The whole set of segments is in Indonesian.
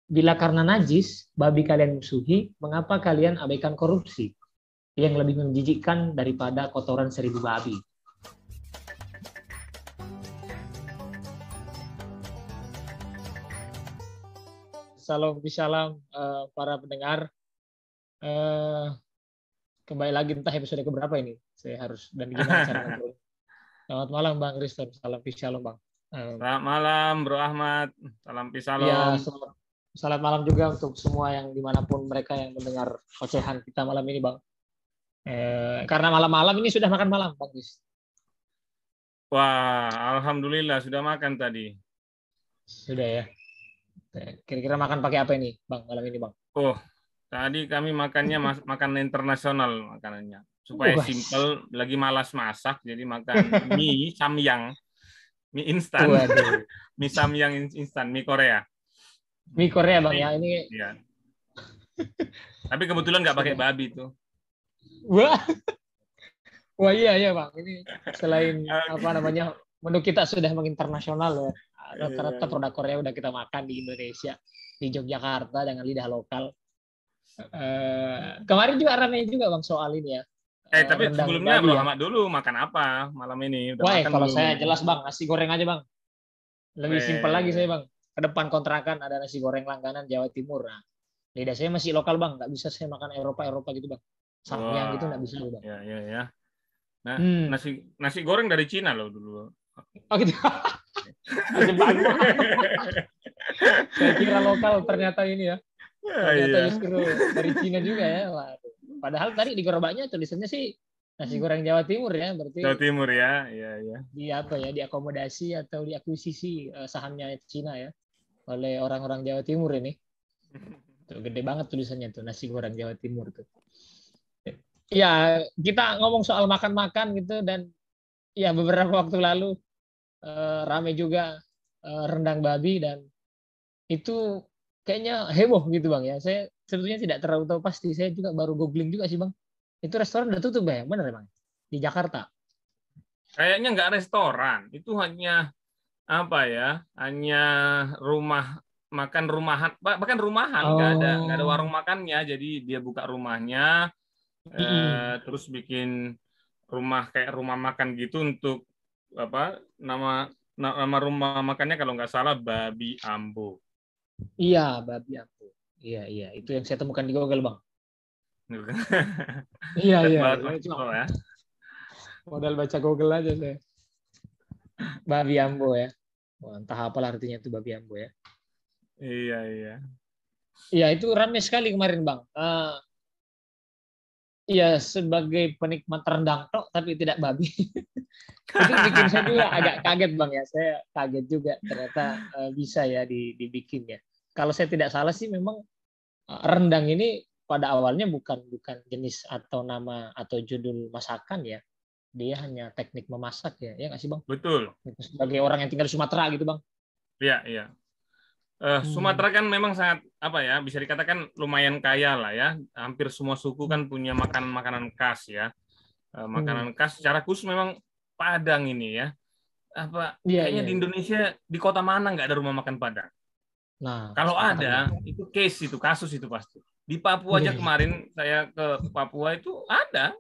Bila karena najis, babi kalian musuhi, mengapa kalian abaikan korupsi? Yang lebih menjijikkan daripada kotoran 1.000 babi. Salam, salam para pendengar. Eh, Kembali lagi entah episode keberapa ini. Saya harus dan gimana cara ngobrol. Selamat malam Bang Riston. Salam shalom Bang. Selamat malam Bro Ahmad. Salam Iya, Shalom. selamat malam juga untuk semua yang dimanapun mereka yang mendengar ocehan kita malam ini Bang. Karena malam-malam ini sudah makan malam Bang Ris. Wah, alhamdulillah sudah makan tadi. Sudah ya. Kira-kira makan pakai apa ini Bang malam ini Bang? Oh, tadi kami makannya makan internasional makanannya. Supaya simple, lagi malas masak, jadi makan mie samyang, mie instan, mie samyang instan, mie Korea. Mie Korea Bang ya ini. Ya. Tapi kebetulan nggak pakai babi tuh. Wah iya Bang. Ini selain apa namanya menu kita sudah menginternasional ya. Rata-rata produk Korea udah kita makan di Indonesia, di Yogyakarta dengan lidah lokal. Kemarin juga ramai juga Bang soal ini ya. Tapi sebelumnya Bro Ahmad dulu makan apa malam ini? Wah, kalau saya jelas Bang, nasi goreng aja Bang. Lebih simpel lagi saya Bang. Ke depan kontrakan ada nasi goreng langganan Jawa Timur. Nah, lidah saya masih lokal Bang, nggak bisa saya makan Eropa gitu Bang. Samyang gitu nggak bisa Bang. Ya. Nah, nasi goreng dari Cina loh dulu. Oh gitu. Saya kira lokal ternyata ini ya. Ternyata justru dari Cina juga ya. Waduh. Padahal tadi di gerobaknya tulisannya sih nasi goreng Jawa Timur ya, berarti. Jawa Timur ya, iya. Di apa ya, diakomodasi atau diakuisisi sahamnya Cina ya oleh orang-orang Jawa Timur ini. Tuh, gede banget tulisannya tuh nasi goreng Jawa Timur tuh. Ya, kita ngomong soal makan-makan gitu dan ya beberapa waktu lalu rame juga rendang babi dan itu kayaknya heboh gitu Bang ya. Saya sebetulnya tidak terlalu tahu pasti. Saya juga baru googling juga sih Bang. Itu restoran udah tutup ya? Benar Bang? Di Jakarta. Kayaknya nggak restoran. Itu hanya apa ya? Hanya rumah makan rumahan. Bahkan rumahan nggak ada warung makannya. Jadi dia buka rumahnya terus bikin rumah kayak rumah makan gitu untuk apa? Nama rumah makannya kalau nggak salah Babi Ambo. Iya, Babi Ambo. Iya, itu yang saya temukan di Google, Bang. Iya. Ya. Modal baca Google aja saya. Babi Ambo ya. Wah, entah apa artinya itu Babi Ambo ya. Iya. Iya, itu ramai sekali kemarin, Bang. Iya, sebagai penikmat rendang tok tapi tidak babi. Itu bikin saya juga agak kaget Bang ya. Saya kaget juga ternyata bisa ya dibikin ya. Kalau saya tidak salah sih memang rendang ini pada awalnya bukan jenis atau nama atau judul masakan ya. Dia hanya teknik memasak ya. Ya nggak sih Bang? Betul. Sebagai orang yang tinggal di Sumatera gitu Bang. Iya. Sumatera kan memang sangat apa ya, bisa dikatakan lumayan kaya lah ya. Hampir semua suku kan punya makanan khas ya. Makanan khas secara khusus memang Padang ini ya. Kayaknya di Indonesia di kota mana nggak ada rumah makan Padang? Nah, kalau ada itu kasus itu pasti. Di Papua aja kemarin saya ke Papua itu ada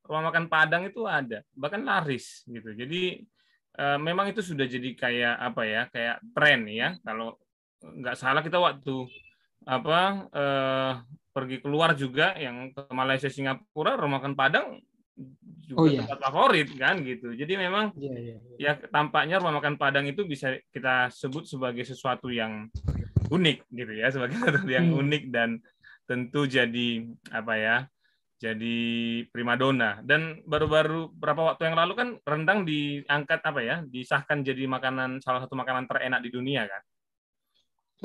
rumah makan Padang itu ada, bahkan laris gitu. Jadi memang itu sudah jadi kayak apa ya, kayak tren ya. Kalau nggak salah kita waktu pergi keluar juga yang ke Malaysia Singapura rumah makan Padang juga tempat favorit kan gitu. Jadi memang ya tampaknya rumah makan Padang itu bisa kita sebut sebagai sesuatu yang unik gitu ya, sebagai sesuatu yang unik dan tentu jadi apa ya, jadi primadona. Dan baru-baru berapa waktu yang lalu kan rendang diangkat apa ya, disahkan jadi salah satu makanan terenak di dunia kan.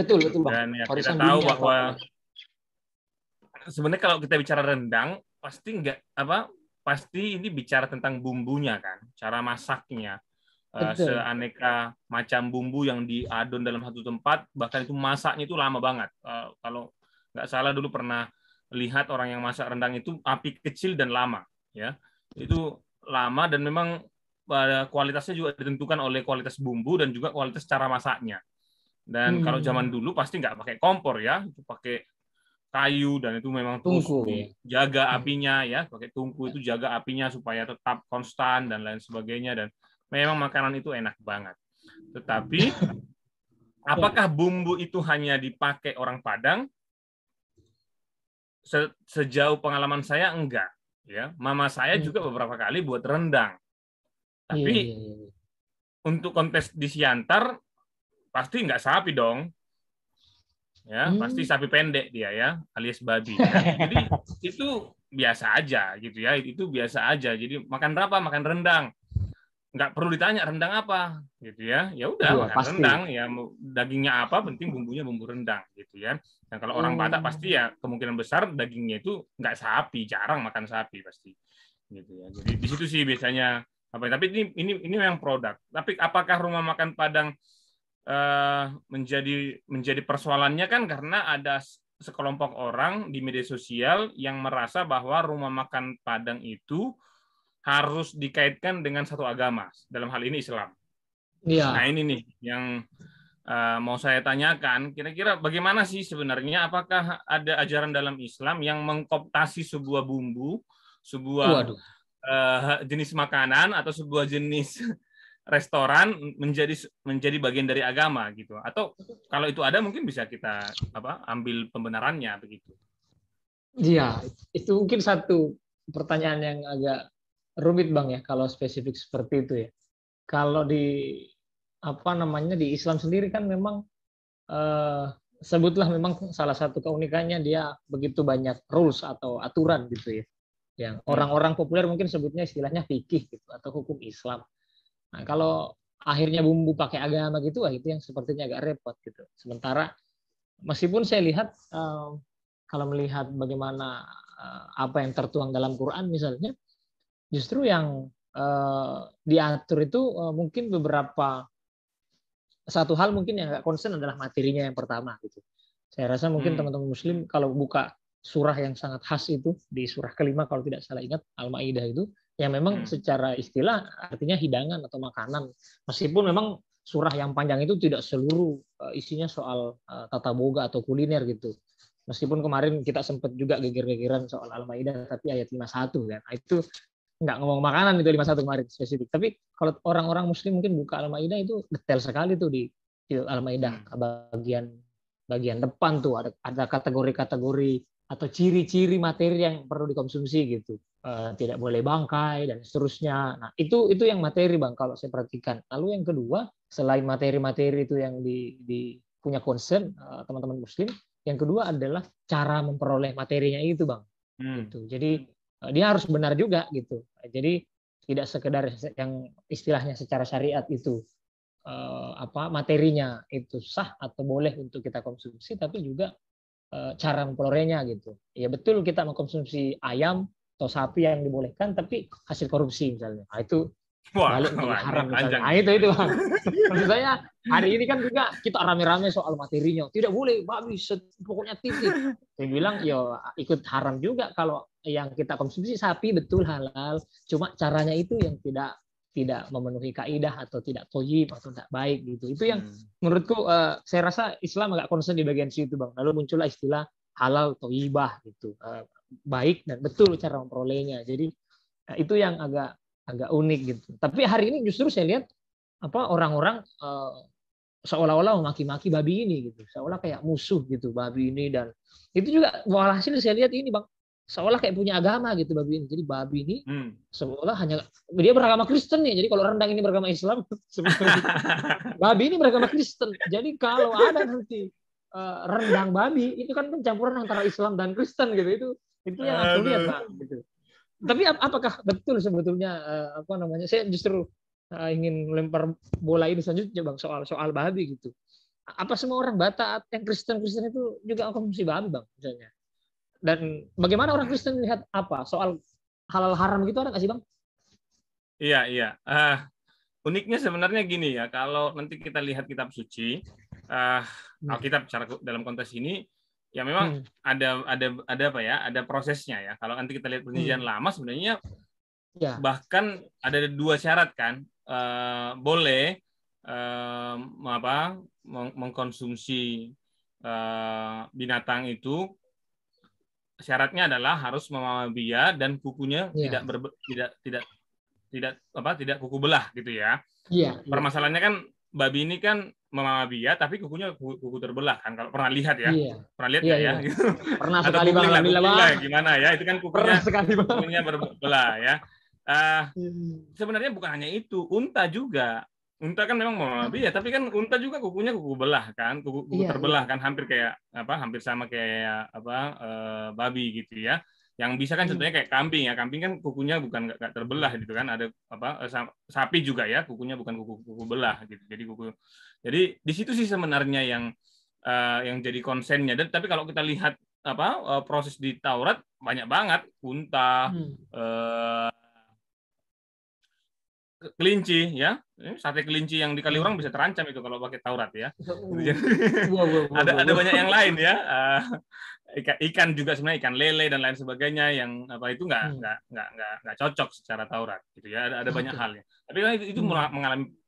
Betul Bang. Dan ya, kita tahu bahwa sebenarnya kalau kita bicara rendang pasti ini bicara tentang bumbunya kan, cara masaknya. Seaneka macam bumbu yang diadon dalam satu tempat, bahkan itu masaknya itu lama banget. Kalau nggak salah dulu pernah lihat orang yang masak rendang itu api kecil dan lama, ya itu lama dan memang kualitasnya juga ditentukan oleh kualitas bumbu dan juga kualitas cara masaknya. Dan kalau zaman dulu pasti nggak pakai kompor ya, itu pakai kayu, dan itu memang terus Tungku. dijaga apinya ya, pakai tungku itu jaga apinya supaya tetap konstan dan lain sebagainya, dan memang makanan itu enak banget. Tetapi apakah bumbu itu hanya dipakai orang Padang? Sejauh pengalaman saya enggak ya. Mama saya juga beberapa kali buat rendang. Tapi untuk kontes di Siantar pasti nggak sapi dong. Ya, pasti sapi pendek dia ya, alias babi ya. Jadi itu biasa aja gitu ya. Itu biasa aja. Jadi makan apa? Makan rendang. Nggak perlu ditanya rendang apa gitu ya. Ya udah makan pasti. rendang ya, dagingnya apa, penting bumbunya bumbu rendang gitu ya. Dan kalau orang Batak pasti ya kemungkinan besar dagingnya itu nggak sapi, jarang makan sapi pasti gitu ya. Jadi di situ sih biasanya apa, tapi ini memang produk. Tapi apakah rumah makan Padang menjadi persoalannya, kan karena ada sekelompok orang di media sosial yang merasa bahwa rumah makan Padang itu harus dikaitkan dengan satu agama, dalam hal ini Islam. Iya. Nah ini nih yang mau saya tanyakan, kira-kira bagaimana sih sebenarnya, apakah ada ajaran dalam Islam yang mengkooptasi sebuah bumbu, sebuah jenis makanan atau sebuah jenis restoran menjadi bagian dari agama gitu? Atau kalau itu ada mungkin bisa kita ambil pembenarannya begitu. Iya, itu mungkin satu pertanyaan yang agak rumit Bang ya kalau spesifik seperti itu ya. Kalau di di Islam sendiri kan memang sebutlah memang salah satu keunikannya dia begitu banyak rules atau aturan gitu ya. Yang orang-orang populer mungkin sebutnya istilahnya fikih gitu atau hukum Islam. Nah, kalau akhirnya bumbu pakai agama gitu, itu yang sepertinya agak repot gitu. Sementara meskipun saya lihat kalau melihat bagaimana apa yang tertuang dalam Quran misalnya, justru yang diatur itu mungkin satu hal mungkin yang nggak concern adalah materinya yang pertama gitu. Saya rasa mungkin teman-teman Muslim kalau buka surah yang sangat khas itu di surah kelima kalau tidak salah ingat, Al-Maidah itu, yang memang secara istilah artinya hidangan atau makanan. Meskipun memang surah yang panjang itu tidak seluruh isinya soal tata boga atau kuliner gitu. Meskipun kemarin kita sempat juga geger-gegeran soal Al-Maidah, tapi ayat 51 kan. Itu nggak ngomong makanan itu 51 kemarin spesifik. Tapi kalau orang-orang Muslim mungkin buka Al-Maidah itu detail sekali tuh di Al-Maidah bagian depan tuh ada kategori-kategori atau ciri-ciri materi yang perlu dikonsumsi gitu. Tidak boleh bangkai dan seterusnya. Nah, itu yang materi Bang kalau saya perhatikan. Lalu yang kedua, selain materi-materi itu yang di punya concern teman-teman Muslim, yang kedua adalah cara memperoleh materinya itu Bang. Gitu. Jadi dia harus benar juga gitu. Jadi tidak sekedar yang istilahnya secara syariat itu materinya itu sah atau boleh untuk kita konsumsi, tapi juga cara memperolehnya gitu. Ya betul kita mengkonsumsi ayam atau sapi yang dibolehkan, tapi hasil korupsi misalnya, nah, itu balik menjadi haram misalnya. Nah, itu Bang. Maksud saya hari ini kan juga kita rame-rame soal materinya. Tidak boleh babi, pokoknya titik. Saya bilang ya ikut haram juga kalau yang kita konsumsi sapi betul halal, cuma caranya itu yang tidak memenuhi kaidah atau tidak thayyib atau tidak baik gitu. Itu yang menurutku saya rasa Islam agak concern di bagian situ Bang. Lalu muncullah istilah halal thayyibah gitu. Baik dan betul cara memperolehnya. Jadi itu yang agak unik gitu. Tapi hari ini justru saya lihat orang-orang seolah-olah memaki-maki babi ini gitu. Seolah kayak musuh gitu babi ini, dan itu juga walhasil saya lihat ini Bang, seolah kayak punya agama gitu babi ini. Jadi babi ini seolah hanya dia beragama Kristen nih. Jadi kalau rendang ini beragama Islam, babi ini beragama Kristen. Jadi kalau ada nanti rendang babi itu kan pencampuran antara Islam dan Kristen gitu. Itu yang aku lihat Bang gitu. Tapi apakah betul sebetulnya saya justru ingin melempar bola ini selanjutnya Bang soal babi gitu. Apa semua orang Batak yang Kristen itu juga konsumsi babi Bang misalnya? Dan bagaimana orang Kristen melihat soal halal haram gitu, ada nggak sih Bang? Iya. Uniknya sebenarnya gini ya, kalau nanti kita lihat kitab suci, Alkitab dalam konteks ini, ya memang ada prosesnya ya. Kalau nanti kita lihat perjanjian lama sebenarnya bahkan ada 2 syarat kan, boleh mengkonsumsi binatang itu syaratnya adalah harus membawa bia dan kukunya tidak kuku belah gitu ya. Permasalahannya kan babi ini kan membawa bia tapi kukunya kuku terbelah kan, kalau pernah lihat ya. Pernah lihat nggak ya? Pernah atau sekali Bang, lah gimana ya, itu kan kukunya berbelah ya. Sebenarnya bukan hanya itu, unta juga. Unta kan memang membawa bia, tapi kan unta juga kukunya kuku belah kan, kuku terbelah kan, hampir sama kayak babi gitu ya. Yang bisa kan contohnya kayak kambing ya, kambing kan kukunya bukan nggak terbelah gitu kan, ada sapi juga ya, kukunya bukan kuku belah gitu. Jadi di situ sih sebenarnya yang jadi konsennya. Dan tapi kalau kita lihat proses di Taurat banyak banget unta, kelinci ya, sate kelinci yang di Kaliurang bisa terancam itu kalau pakai Taurat ya. Ada banyak yang lain ya, ikan juga sebenarnya, ikan lele dan lain sebagainya yang itu nggak cocok secara Taurat gitu ya. Ada banyak hal ya. Tapi kan itu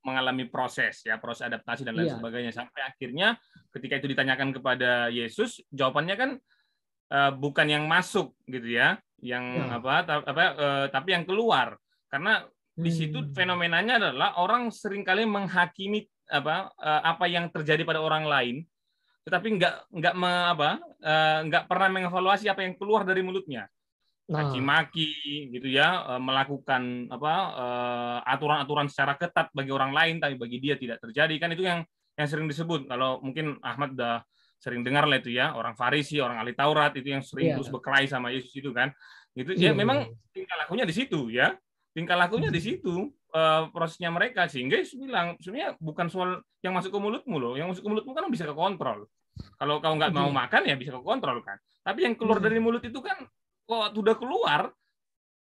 mengalami proses ya, proses adaptasi dan lain sebagainya, sampai akhirnya ketika itu ditanyakan kepada Yesus, jawabannya kan bukan yang masuk gitu ya, tapi yang keluar. Karena di situ fenomenanya adalah orang seringkali menghakimi apa yang terjadi pada orang lain, tetapi nggak pernah mengevaluasi apa yang keluar dari mulutnya. Caci-maki gitu ya, melakukan aturan-aturan secara ketat bagi orang lain, tapi bagi dia tidak terjadi. Kan itu yang sering disebut. Kalau mungkin Ahmad udah sering dengar lah itu ya, orang Farisi, orang ahli Taurat itu yang sering terus berkelahi sama Yesus itu kan. Gitu ya, memang tingkah lakunya di situ ya. Tingkah lakunya di situ, prosesnya mereka, sehingga Yesus bilang sebenarnya bukan soal yang masuk ke mulutmu loh, yang masuk ke mulutmu kan bisa kekontrol. Kalau kau nggak mau makan ya bisa kekontrol kan. Tapi yang keluar dari mulut itu kan, kok sudah keluar,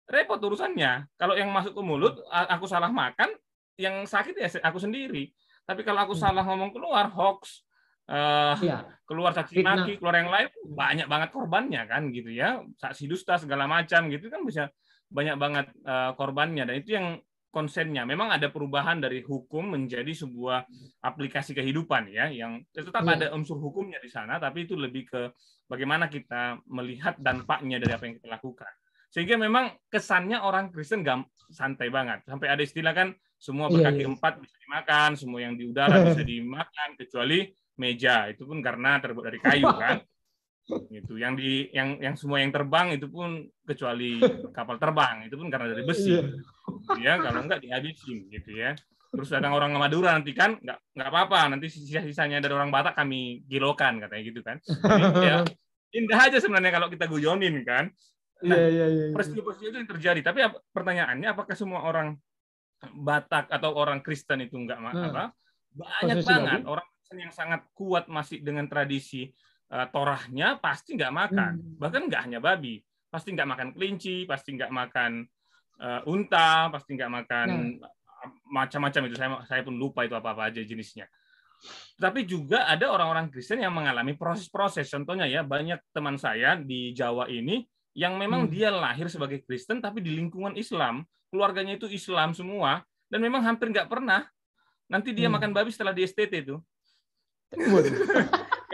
repot urusannya. Kalau yang masuk ke mulut, aku salah makan, yang sakit ya aku sendiri. Tapi kalau aku salah ngomong keluar, hoax, keluar caci maki, keluar yang lain, banyak banget korbannya kan gitu ya, saksi dusta segala macam gitu kan, bisa banyak banget korbannya. Dan itu yang konsennya. Memang ada perubahan dari hukum menjadi sebuah aplikasi kehidupan ya, yang tetap ada unsur hukumnya di sana, tapi itu lebih ke bagaimana kita melihat dampaknya dari apa yang kita lakukan. Sehingga memang kesannya orang Kristen santai banget. Sampai ada istilah kan, semua berkaki empat bisa dimakan, semua yang di udara bisa dimakan kecuali meja, itu pun karena terbuat dari kayu kan. Gitu. Yang semua yang terbang itu pun kecuali kapal terbang itu pun karena dari besi. Ya, kalau enggak dihabisin gitu ya. Terus datang orang Madura nanti kan enggak apa-apa, nanti sisa-sisanya dari orang Batak kami gilokan katanya gitu kan. Jadi ya indah aja sebenarnya kalau kita guyonin kan. Nah, peristiwa-peristiwa itu yang terjadi. Tapi pertanyaannya, apakah semua orang Batak atau orang Kristen itu enggak banyak banget orang Kristen yang sangat kuat masih dengan tradisi Torahnya, pasti nggak makan. Bahkan nggak hanya babi, pasti nggak makan kelinci, pasti nggak makan unta, pasti nggak makan macam-macam itu. Saya pun lupa itu apa-apa aja jenisnya. Tapi juga ada orang-orang Kristen yang mengalami proses-proses. Contohnya ya, banyak teman saya di Jawa ini yang memang dia lahir sebagai Kristen, tapi di lingkungan Islam, keluarganya itu Islam semua, dan memang hampir nggak pernah. Nanti dia makan babi setelah di STT itu.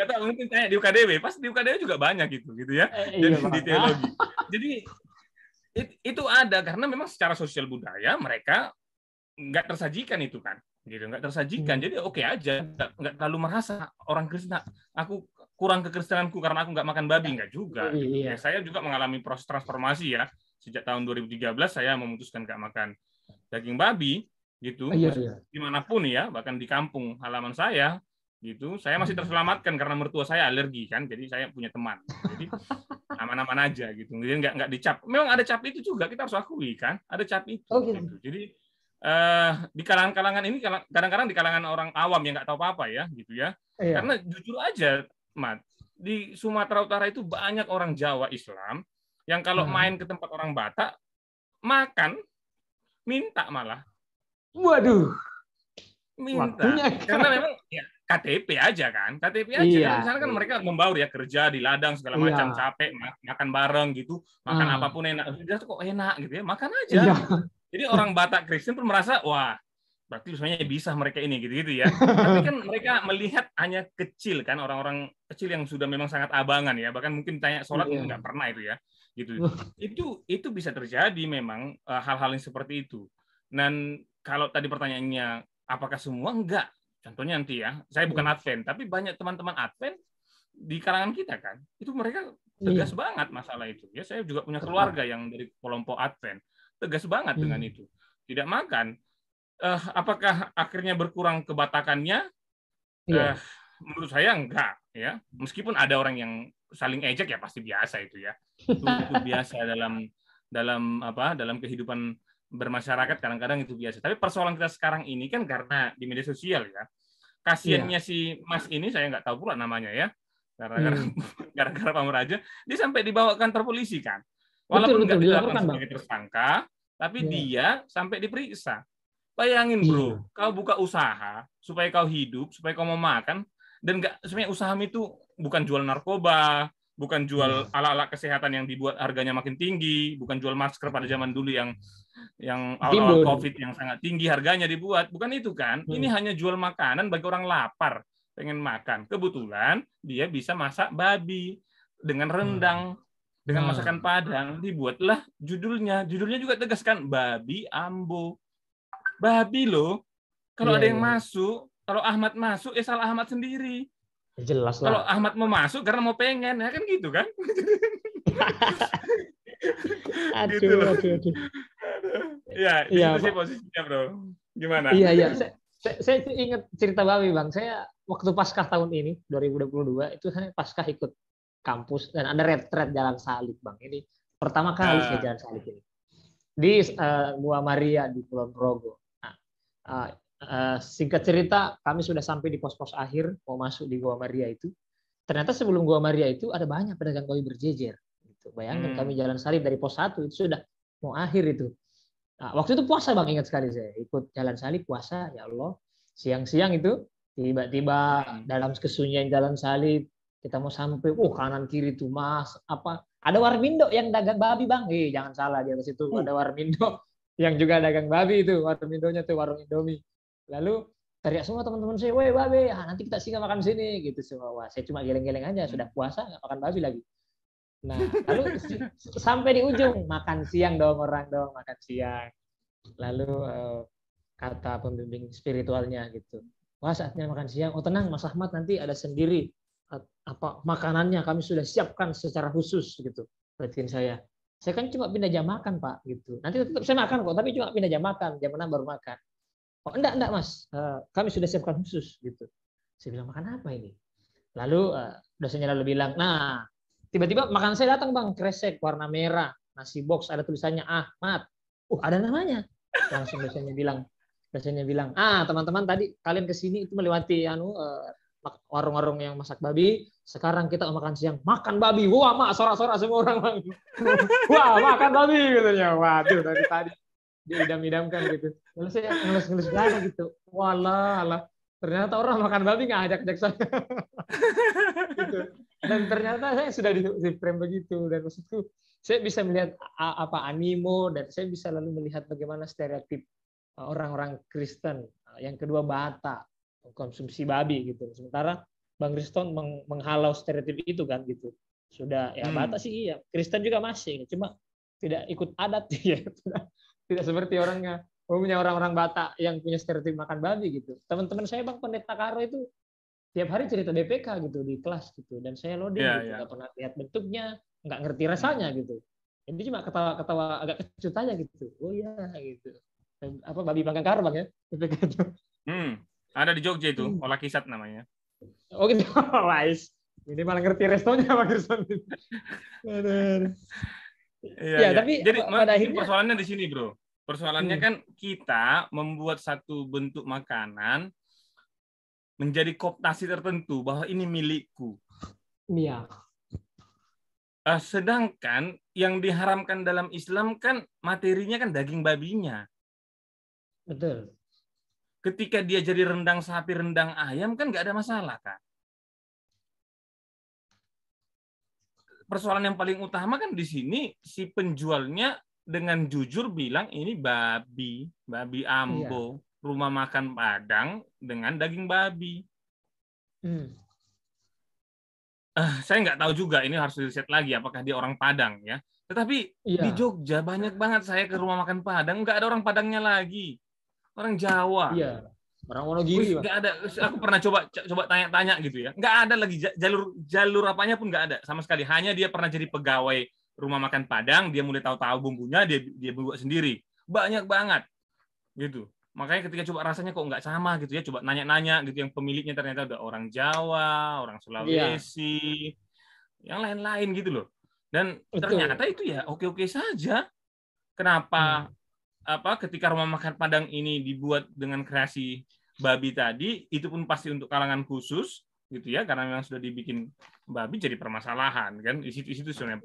Kata mungkin kayak di UKDW, pas di UKDW juga banyak gitu ya. Jadi di teologi. Jadi itu ada karena memang secara sosial budaya mereka nggak tersajikan itu kan, gitu, nggak tersajikan. Jadi oke aja, nggak terlalu merasa orang Kristen aku kurang kekristenanku karena aku nggak makan babi, nggak juga. Ya, saya juga mengalami proses transformasi ya. Sejak tahun 2013 saya memutuskan nggak makan daging babi gitu. Dimanapun ya, bahkan di kampung halaman saya gitu, saya masih terselamatkan karena mertua saya alergi kan, jadi saya punya teman, jadi aman-aman aja gitu, jadi nggak dicap. Memang ada cap itu juga, kita harus akui kan, ada cap itu. Gitu. Jadi di kalangan ini kadang-kadang di kalangan orang awam yang nggak tahu apa-apa ya gitu ya, karena jujur aja, Mat, di Sumatera Utara itu banyak orang Jawa Islam yang kalau main ke tempat orang Batak makan minta malah. Waduh. Minta. Karena memang ya KTP aja kan, KTP aja. Karena di sana kan mereka membaur ya, kerja di ladang segala macam, capek, makan bareng gitu, makan apapun enak. Udah kok enak gitu ya, makan aja. Jadi orang Batak Kristen pun merasa, wah berarti sebenarnya bisa mereka ini gitu-gitu ya. Tapi kan mereka melihat hanya kecil kan, orang-orang kecil yang sudah memang sangat abangan ya, bahkan mungkin tanya sholat Iya. nggak pernah itu ya, gitu. Itu bisa terjadi memang hal-hal yang seperti itu. Dan kalau tadi pertanyaannya apakah semua, enggak. Contohnya nanti ya, saya bukan Advent, tapi banyak teman-teman Advent di kalangan kita kan, itu mereka tegas Iya. banget masalah itu. Ya saya juga punya Tepat. keluarga yang dari kelompok Advent, tegas banget dengan itu. Tidak makan. Apakah akhirnya berkurang kebatakannya? Iya. Menurut saya enggak ya. Meskipun ada orang yang saling ejek ya pasti biasa itu ya. Itu biasa dalam kehidupan bermasyarakat, kadang-kadang itu biasa. Tapi persoalan kita sekarang ini kan karena di media sosial ya. Iya. Kasiannya si Mas ini, saya nggak tahu pula namanya ya. Gara-gara pamer aja, dia sampai dibawa ke kantor polisi kan. Walaupun nggak Betul ditetapkan dilaporkan, Bang. sebagai tersangka, tapi Iya. dia sampai diperiksa. Bayangin Iya. bro, kau buka usaha supaya kau hidup, supaya kau mau makan, dan nggak, sebenarnya usahamu itu bukan jual narkoba, bukan jual Iya. alat-alat kesehatan yang dibuat harganya makin tinggi, bukan jual masker pada zaman dulu yang awal-awal Timbun. COVID yang sangat tinggi harganya dibuat, bukan itu kan? Ini hanya jual makanan bagi orang lapar, pengen makan. Kebetulan dia bisa masak babi dengan rendang, dengan masakan Padang, dibuatlah judulnya. Judulnya juga tegas kan, babi ambo. Babi loh. Kalau Iya, ada yang iya. masuk, kalau Ahmad masuk, salah Ahmad sendiri. Jelas Kalau lah. Ahmad mau masuk karena mau pengen, ya kan gitu kan? Gitu Aduh, loh. aduh, aduh. Ya, di Iya, situ sih Pak. posisinya, bro. Gimana? Iya, iya. Saya ingat cerita Bawi, Bang. Saya waktu Paskah tahun ini, 2022, itu saya Paskah ikut kampus dan ada retret jalan salib, Bang. Ini pertama kali saya jalan salib ini. Di Gua Maria di Kulon Progo. Nah, singkat cerita, kami sudah sampai di pos-pos akhir, mau masuk di Gua Maria itu. Ternyata sebelum Gua Maria itu ada banyak pedagang kayu berjejer. Gitu. Bayangkan kami jalan salib dari pos 1 itu sudah mau akhir itu. Nah, waktu itu puasa Bang, ingat sekali saya ikut jalan salib puasa, ya Allah. Siang-siang itu tiba-tiba dalam kesunyian jalan salib kita mau sampai, kanan kiri tuh Mas, apa ada Warmindo yang dagang babi Bang. Jangan salah, di atas itu ada Warmindo yang juga dagang babi itu, Warmindonya tuh warung Indomie. Lalu teriak semua teman-teman saya, "Woi babi, nanti kita singgah makan sini." Gitu semua. Wah, saya cuma geleng-geleng aja, sudah puasa nggak makan babi lagi. Nah, lalu sampai di ujung makan siang dong orang dong, makan siang. Lalu kata pembimbing spiritualnya gitu, wah saatnya makan siang. Oh tenang Mas Ahmad, nanti ada sendiri apa makanannya, kami sudah siapkan secara khusus gitu. Perhatiin saya kan cuma pindah jam makan Pak gitu. Nanti tetap saya makan kok, tapi cuma pindah jam makan, jam 6 baru makan. Oh enggak Mas, kami sudah siapkan khusus gitu. Saya bilang makan apa ini? Lalu dosennya lalu bilang, nah tiba-tiba makan saya datang Bang, kresek warna merah, nasi box ada tulisannya Ahmad. Ada namanya. Langsung dosennya bilang, teman-teman tadi kalian kesini itu melewati warung-warung yang masak babi. Sekarang kita makan siang, makan babi. Wah, mak, sorak-sorak semua orang. Wah, makan babi katanya. Waduh, dari tadi diidam-idamkan gitu. Lalu saya ngelus-ngelus dada gitu. Walah, ternyata orang makan babi nggak ajak-ajak saya. Gitu. Dan ternyata saya sudah di frame begitu, dan maksudku saya bisa melihat apa animo, dan saya bisa lalu melihat bagaimana stereotip orang-orang Kristen. Yang kedua Batak konsumsi babi gitu. Sementara Bang Riston menghalau stereotip itu kan gitu. Sudah ya Batak sih iya, Kristen juga masih, cuma tidak ikut adat ya. Tidak seperti umumnya orang-orang Batak yang punya stereotip makan babi gitu. Teman-teman saya Bang pendeta Karo itu tiap hari cerita BPK gitu di kelas gitu, dan saya loading gitu, nggak pernah lihat bentuknya, nggak ngerti rasanya gitu. Ini cuma ketawa-ketawa agak kecut aja gitu. Oh iya gitu. Apa babi Bang Karo Bang ya? BPK itu. Ada di Jogja itu, olah kisat namanya. Oh gitu, wise. Ini malah ngerti restonya Bang Kirsten. Iya. Tapi jadi pada akhirnya persoalannya di sini, bro. Persoalannya kan kita membuat satu bentuk makanan menjadi kooptasi tertentu bahwa ini milikku. Iya. Sedangkan yang diharamkan dalam Islam kan materinya kan daging babinya. Betul. Ketika dia jadi rendang sapi, rendang ayam kan nggak ada masalah kan. Persoalan yang paling utama kan di sini si penjualnya dengan jujur bilang ini babi ambo. rumah makan Padang dengan daging babi. Saya nggak tahu juga, ini harus riset lagi apakah dia orang Padang ya. Tetapi di Jogja banyak banget saya ke rumah makan Padang, nggak ada orang Padangnya lagi, orang Jawa. Iya, orang Wonogiri. Nggak ada. Aku pernah coba tanya-tanya gitu ya, nggak ada lagi jalur apanya pun nggak ada sama sekali. Hanya dia pernah jadi pegawai rumah makan Padang, dia mulai tahu-tahu bumbunya, dia buat sendiri. Banyak banget gitu. Makanya ketika coba rasanya kok nggak sama gitu ya, coba nanya-nanya gitu, yang pemiliknya ternyata udah orang Jawa, orang Sulawesi, yang lain-lain gitu loh. Dan ternyata itu ya oke-oke saja. Kenapa ketika rumah makan Padang ini dibuat dengan kreasi babi tadi, itu pun pasti untuk kalangan khusus gitu ya, karena memang sudah dibikin babi, jadi permasalahan kan. Di situ sebenarnya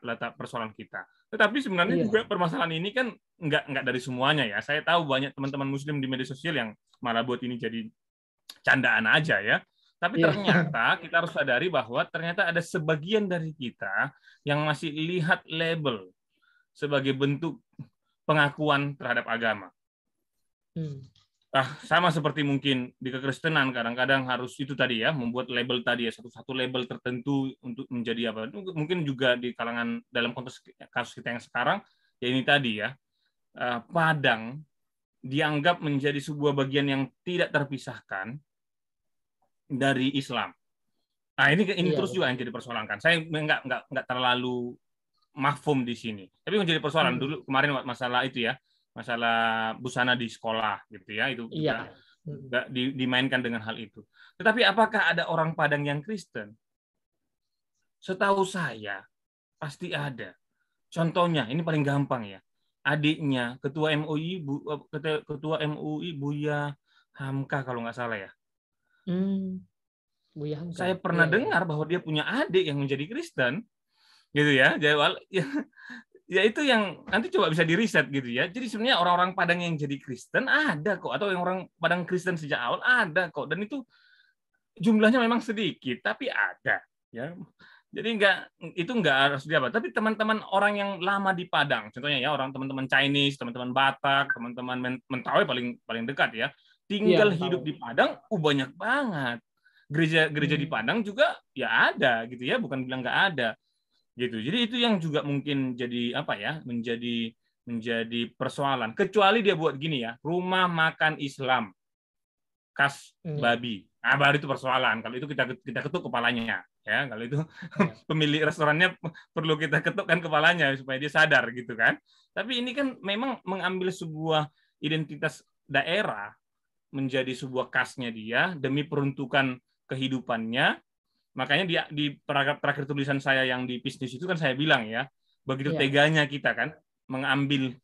letak persoalan kita. Tetapi sebenarnya juga permasalahan ini kan nggak dari semuanya ya. Saya tahu banyak teman-teman Muslim di media sosial yang malah buat ini jadi candaan aja ya. Tapi ternyata kita harus sadari bahwa ternyata ada sebagian dari kita yang masih lihat label sebagai bentuk pengakuan terhadap agama. Sama seperti mungkin di kekristenan kadang-kadang harus itu tadi ya, membuat label tadi ya, satu label tertentu untuk menjadi apa. Mungkin juga di kalangan dalam konteks kasus kita yang sekarang ya ini tadi ya, Padang dianggap menjadi sebuah bagian yang tidak terpisahkan dari Islam. Nah, ini terus juga yang jadi persoalan kan. Saya nggak terlalu mafhum di sini. Tapi menjadi persoalan dulu kemarin masalah itu ya, masalah busana di sekolah gitu ya, itu juga dimainkan dengan hal itu. Tetapi apakah ada orang Padang yang Kristen? Setahu saya pasti ada. Contohnya ini paling gampang ya. Adiknya ketua MUI Buya Hamka kalau nggak salah ya. Buya Hamka. Saya pernah dengar bahwa dia punya adik yang menjadi Kristen, gitu ya. Ya itu yang nanti coba bisa diriset gitu ya. Jadi sebenarnya orang-orang Padang yang jadi Kristen ada kok, atau yang orang Padang Kristen sejak awal ada kok, dan itu jumlahnya memang sedikit tapi ada ya. Jadi nggak harus apa. Tapi teman-teman orang yang lama di Padang, contohnya ya teman-teman Chinese, teman-teman Batak, teman-teman Mentawai paling dekat ya, tinggal hidup di Padang, banyak banget. Gereja di Padang juga ya ada gitu ya, bukan bilang nggak ada. Gitu. Jadi itu yang juga mungkin jadi menjadi persoalan. Kecuali dia buat gini ya, rumah makan Islam khas babi. Nah, baru itu persoalan. Kalau itu kita ketuk kepalanya, ya. Kalau itu pemilik restorannya perlu kita ketukkan kepalanya supaya dia sadar gitu kan. Tapi ini kan memang mengambil sebuah identitas daerah menjadi sebuah khasnya dia demi peruntukan kehidupannya. Makanya di paragraf terakhir tulisan saya yang di bisnis itu kan saya bilang ya, begitu teganya kita kan mengambil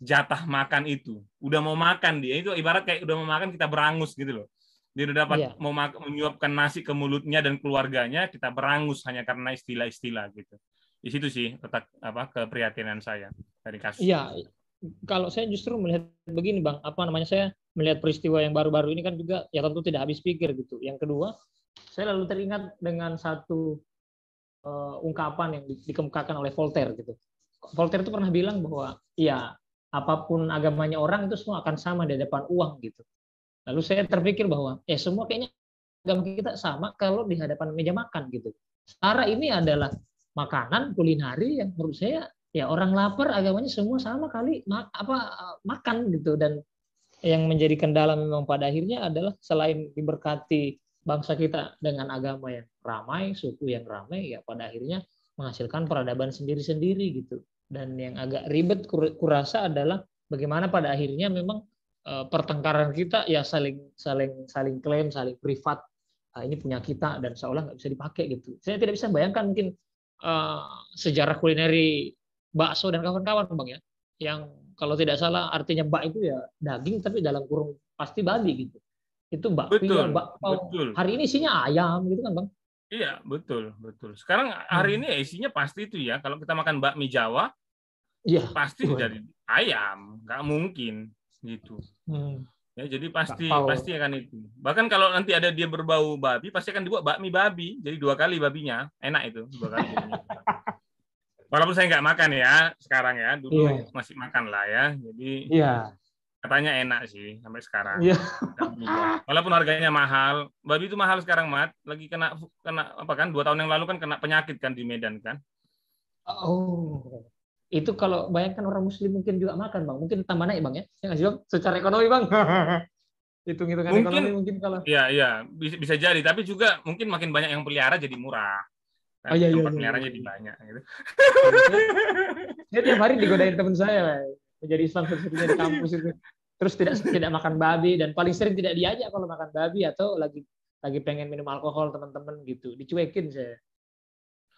jatah makan itu. Udah mau makan dia, itu ibarat kayak udah mau makan kita berangus gitu loh. Dia udah dapat mau menyuapkan nasi ke mulutnya dan keluarganya, kita berangus hanya karena istilah-istilah gitu. Di situ sih letak keprihatinan saya dari kasus. Iya, kalau saya justru melihat begini Bang, saya melihat peristiwa yang baru-baru ini kan juga ya tentu tidak habis pikir gitu. Yang kedua, saya lalu teringat dengan satu ungkapan yang dikemukakan oleh Voltaire gitu. Voltaire itu pernah bilang bahwa ya apapun agamanya orang itu semua akan sama di depan uang gitu. Lalu saya terpikir bahwa semua kayaknya agama kita sama kalau di hadapan meja makan gitu. Secara ini adalah makanan kulinari yang menurut saya ya orang lapar agamanya semua sama kali makan gitu. Dan yang menjadi kendala memang pada akhirnya adalah selain diberkati bangsa kita dengan agama yang ramai, suku yang ramai, ya pada akhirnya menghasilkan peradaban sendiri-sendiri gitu. Dan yang agak ribet kurasa adalah bagaimana pada akhirnya memang pertengkaran kita ya saling klaim, saling privat. Ini punya kita dan seolah nggak bisa dipakai gitu. Saya tidak bisa bayangkan mungkin sejarah kulineri bakso dan kawan-kawan Bang ya, yang kalau tidak salah artinya bak itu ya daging tapi dalam kurung pasti babi gitu. Itu bakpia, bakpao. Hari ini isinya ayam gitu kan Bang? Iya, betul. Sekarang hari ini isinya pasti itu ya. Kalau kita makan bakmi Jawa, pasti jadi ayam, nggak mungkin gitu. Ya, jadi pasti akan itu. Bahkan kalau nanti ada dia berbau babi, pasti akan dibuat bakmi babi. Jadi 2 kali babinya, enak itu 2 kali. Walaupun saya nggak makan ya sekarang ya, dulu masih makan lah ya. Jadi Katanya enak sih sampai sekarang. Iya. Walaupun harganya mahal, babi itu mahal sekarang, Mat. Lagi kena apa kan? 2 tahun yang lalu kan kena penyakit kan di Medan kan. Oh, itu kalau bayangkan orang Muslim mungkin juga makan, Bang. Mungkin tambah naik, Bang ya? Ya nggak sih, Bang? Secara ekonomi, Bang. Hitung-hitungan ekonomi Mungkin mungkin kalau. iya bisa jadi, tapi juga mungkin makin banyak yang pelihara jadi murah. Oh iya, iya, Tempat iya, peliharanya iya. jadi banyak gitu. Saya tiap hari digodain teman saya, Bang. Menjadi Islam satu-satunya di kampus itu. Terus tidak makan babi dan paling sering tidak diajak kalau makan babi atau lagi pengen minum alkohol teman-teman gitu. Dicuekin saya.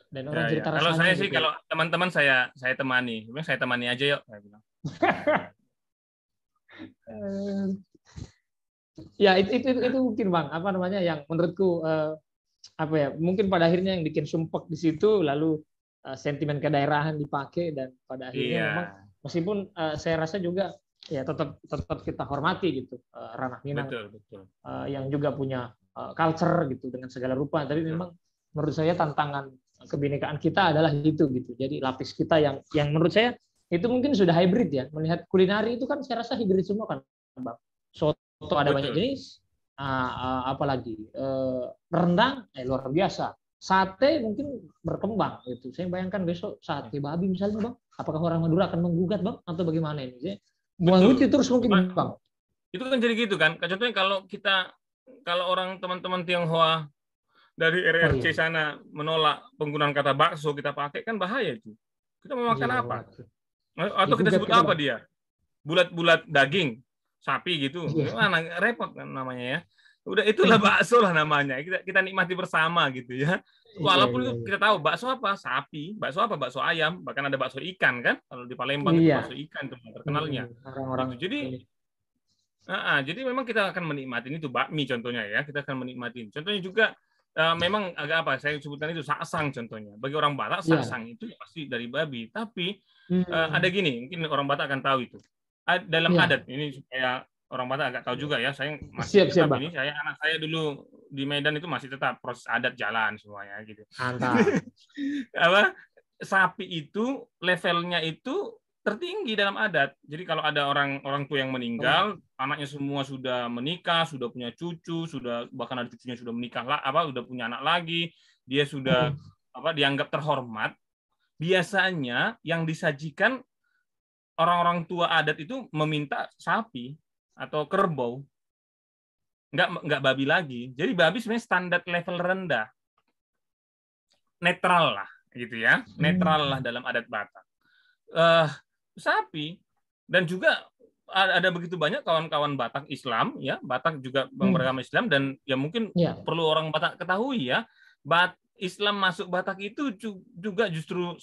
Dan orang Ya. cerita Kalau rasanya saya sih, gitu. kalau teman-teman saya temani. Saya temani aja yuk. Saya bilang. Ya itu mungkin, Bang, apa namanya yang menurutku apa ya, mungkin pada akhirnya yang bikin sumpek di situ, lalu sentimen kedaerahan dipakai, dan pada akhirnya Iya. memang meskipun saya rasa juga ya tetap kita hormati gitu ranah Minang, Betul. yang juga punya culture gitu dengan segala rupa, tapi memang menurut saya tantangan kebinekaan kita adalah itu gitu. Jadi lapis kita yang menurut saya itu mungkin sudah hybrid ya. Melihat kulinari itu kan saya rasa hybrid semua kan, Bang. Soto ada banyak jenis, apalagi rendang luar biasa. Sate mungkin berkembang gitu. Saya bayangkan besok sate babi misalnya, Bang. Apakah orang Madura akan menggugat, Bang, atau bagaimana ini? Saya mengikuti terus mungkin, Bang. Itu kan jadi gitu kan. Contohnya kalau orang teman-teman Tionghoa dari RRC sana menolak penggunaan kata bakso kita pakai, kan bahaya itu. Kita mau makan apa? Atau kita sebut apa dia? Bulat-bulat daging sapi gitu. Mana repot kan namanya ya. Udah itulah bakso lah namanya. Kita nikmati bersama gitu ya. Walaupun kita tahu bakso apa? Sapi. Bakso apa? Bakso ayam. Bahkan ada bakso ikan kan. Kalau di Palembang itu bakso ikan tuh terkenalnya. Orang-orang gitu. Jadi memang kita akan menikmati itu bakmi contohnya ya. Kita akan menikmati. Contohnya juga memang agak apa? Saya sebutkan itu saksang contohnya. Bagi orang Batak saksang itu pasti dari babi. Tapi ada gini, mungkin orang Batak akan tahu itu. Dalam adat ini supaya orang Batak agak tahu juga ya. Saya masih tetap ini. Anak saya dulu di Medan itu masih tetap proses adat jalan semuanya gitu. Sapi itu levelnya itu tertinggi dalam adat. Jadi kalau ada orang tua yang meninggal, anaknya semua sudah menikah, sudah punya cucu, bahkan ada cucunya sudah menikah sudah punya anak lagi, dia sudah dianggap terhormat. Biasanya yang disajikan orang-orang tua adat itu meminta sapi atau kerbau. Enggak babi lagi. Jadi babi sebenarnya standar level rendah. Netral lah gitu ya. Netral lah dalam adat Batak. Sapi, dan juga ada begitu banyak kawan-kawan Batak Islam ya, Batak juga beragama Islam, dan ya mungkin perlu orang Batak ketahui ya, Islam masuk Batak itu juga justru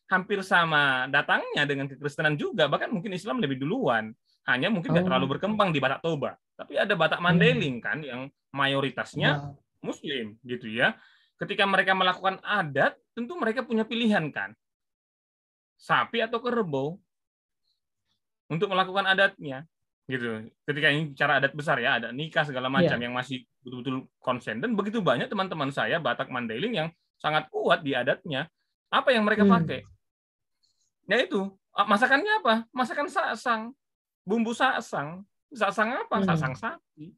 hampir sama datangnya dengan kekristenan juga, bahkan mungkin Islam lebih duluan, hanya mungkin nggak terlalu berkembang di Batak Toba, tapi ada Batak Mandailing kan yang mayoritasnya Muslim gitu ya. Ketika mereka melakukan adat, tentu mereka punya pilihan kan, sapi atau kerbau untuk melakukan adatnya gitu. Ketika ini cara adat besar ya, ada nikah segala macam yang masih betul-betul konsen, dan begitu banyak teman-teman saya Batak Mandailing yang sangat kuat di adatnya. Apa yang mereka pakai? Ya itu, masakannya apa? Masakan saksang, bumbu saksang. Saksang apa? Saksang sapi.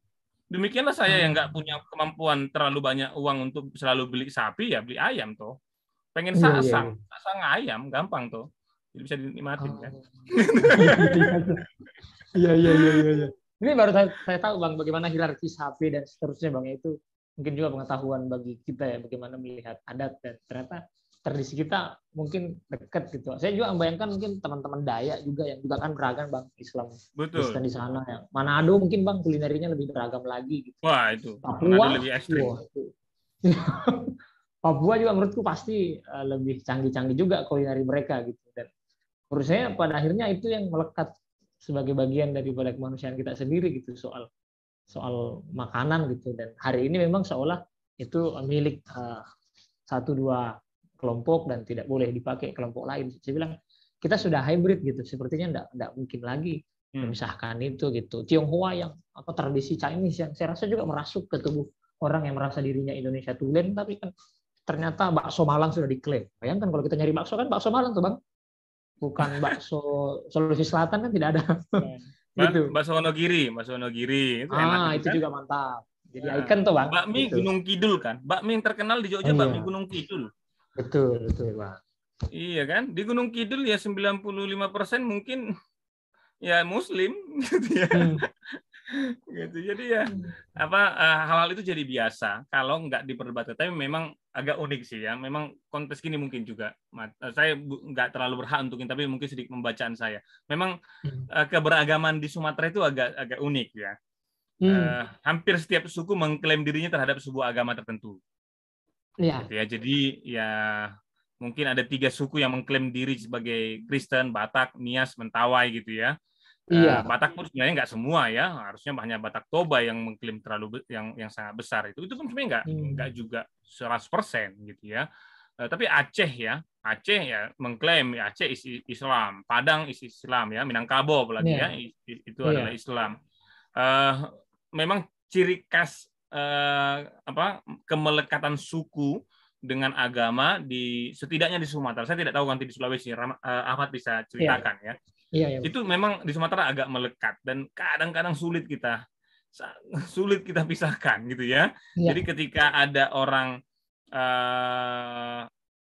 Demikianlah saya yang nggak punya kemampuan terlalu banyak uang untuk selalu beli sapi, ya beli ayam toh. Pengen saksang ayam gampang tuh, jadi bisa dinikmatin kan. Iya. Ini baru saya tahu, Bang, bagaimana hierarki sapi dan seterusnya, Bang. Itu mungkin juga pengetahuan bagi kita ya, bagaimana melihat adat, dan ternyata tradisi kita mungkin dekat gitu. Saya juga membayangkan mungkin teman-teman Dayak juga yang juga kan beragam, Bang, Islam Kristen di sana ya. Manado mungkin, Bang, kulinerinya lebih beragam lagi gitu. Wah, itu Papua lebih ekstrim. Papua juga menurutku pasti lebih canggih-canggih juga kulineri mereka gitu. Dan menurut saya pada akhirnya itu yang melekat sebagai bagian daripada kemanusiaan kita sendiri gitu, soal makanan gitu. Dan hari ini memang seolah itu milik 1-2 kelompok dan tidak boleh dipakai kelompok lain. Saya bilang kita sudah hybrid gitu, sepertinya enggak mungkin lagi memisahkan itu gitu. Tionghoa yang tradisi Chinese yang saya rasa juga merasuk ke tubuh orang yang merasa dirinya Indonesia tulen, tapi kan ternyata bakso Malang sudah diklaim. Bayangkan kalau kita nyari bakso kan bakso Malang tuh, Bang. Bukan bakso Sulawesi Selatan kan tidak ada. Gitu. Bakso Wonogiri itu enak gitu Itu kan. juga mantap. Jadi Nah, ikon tuh Bang. bakmi Gitu. Gunung Kidul kan. Bakmi yang terkenal di Oh Jogja bakmi iya, Gunung Kidul. betul betul Bang. Iya kan? Di Gunung Kidul ya 95% mungkin ya Muslim gitu ya. Hmm. Gitu. Jadi ya hal-hal itu jadi biasa kalau nggak diperdebatkan. Tapi memang agak unik sih ya. Memang kontes gini mungkin juga. Saya nggak terlalu berhak untuk ini, tapi mungkin sedikit pembacaan saya. Memang keberagaman di Sumatera itu agak unik ya. Hampir setiap suku mengklaim dirinya terhadap sebuah agama tertentu. Iya. Gitu ya. Jadi ya mungkin ada 3 suku yang mengklaim diri sebagai Kristen, Batak, Nias, Mentawai gitu ya. Iya. Batak pun sebenarnya nggak semua ya, harusnya hanya Batak Toba yang mengklaim yang sangat besar itu pun sebenarnya nggak juga 100% gitu ya. Tapi Aceh ya mengklaim ya Aceh Islam, Padang Islam ya, Minangkabau apalagi Iya. ya itu adalah Iya. Islam. Memang ciri khas kemelekatan suku dengan agama setidaknya di Sumatera. Saya tidak tahu nanti di Sulawesi, Ahmad bisa ceritakan ya. Iya, iya. Itu memang di Sumatera agak melekat dan kadang-kadang sulit kita pisahkan gitu ya. Iya. Jadi ketika ada orang